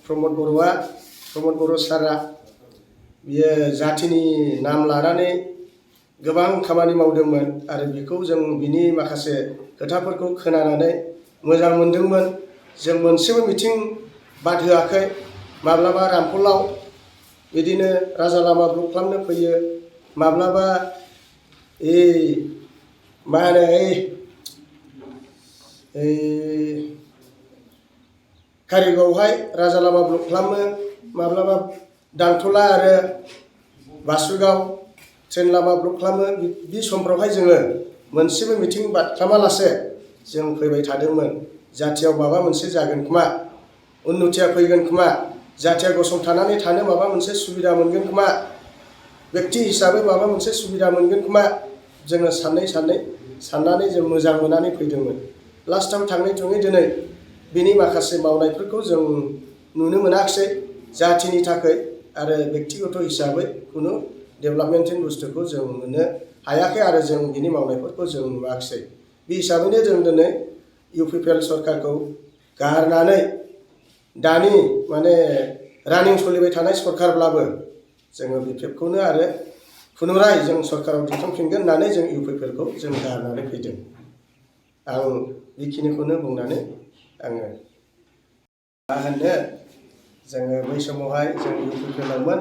प्रमद बर' सारा बियो जातिनि नाम लानानै गोबां खामानि मावदोंमोन आरो बेखौ जों बिनि माखासे खोथाफोरखौ खोनानानै मोजां मोनदोंमोन। जों मोनसेबो मिटिं बाद होआखै। माब्लाबा रामफलाव बिदिनो राजा लामा ब्लक खालामनो फैयो, माब्लाबा मा होनो कारिगावहाय राजा लामा ब्लक खालामो, माब्लाबा दांथला आरो बासुगाव ट्रेन लामा ब्लक खालामो। बे समफ्रावहाय जोङो मोनसेबो मिटिं बाद खालामालासे जों फैबाय थादोंमोन। जाथियाव माबा मोनसे जागोन खोमा, उन्नतिया फैगोन खोमा, जाथिया गसंथानानै थानो माबा मोनसे सुबिदा मोनगोन खोमा, बेक्ति हिसाबै माबा मोनसे सुबिदा मोनगोन खोमा, जोङो साननानै जों मोजां मोननानै फैदोंमोन। लास्टआव थाङै थुङै दिनै बिनि माखासे मावनायफोरखौ जों नुनो मोनाखिसै जाथिनि थाखाय, आरो बेक्तिगत हिसाबै खुनु डेभेलपमेन्टनि बुस्थुखौ जों मोननो हायाखै आरो जों बिनि मावनायफोरखौ जों नुवाखिसै। बे हिसाबैनो जों दिनै इउपिपिएल सरकारखौ गारनानै दानि रानिं सोलिबाय थानाय सरकारब्लाबो जोङो बिपिएफखौनो आरो पुनराय जों सरकाराव दैखांफिनगोन होननानै जों इउपिपिएलखौ जों गारनानै फैदों। आं बेखिनिखौनो बुंनानै आङो मा होनो, जोङो बै समावहाय जों इउपिपिएलआवमोन।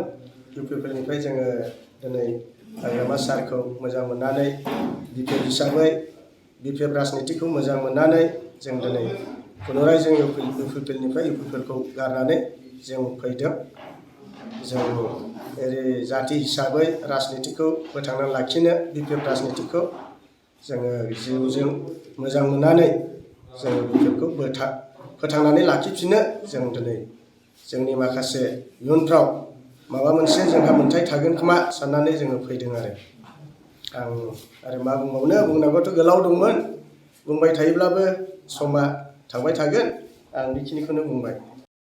इउपिपिएलनिफ्राय जोङो दिनै हाग्रामा सारखौ मोजां मोननानै बिपिएफ हिसाबै बिपिएफ राजनितिखौ मोजां मोननानै जों दिनै पुनराय जों इउपिपिएलनिफ्राय इउपिपिएलखौ गारनानै जों फैदों। जों जाति हिसाबै राजनितिखौ फोथांना लाखिनो, बिपिएफ राजनितिखौ जोङो जिउजों मोजां मोननानै जों बिपिएफखौ फोथांनानै लाखिफिननो जों दिनै जोंनि माखासे इयुनफ्राव माबा मोनसे जोंहा मोन्थाय थागोन खोमा साननानै जोङो फैदों आरो। आं आरो मा बुंबावनो, बुंनांगौथ' गोलाव दंमोन, बुंबाय थायोब्लाबो समा थांबाय थागोन। आं बेखिनिखौनो बुंबाय।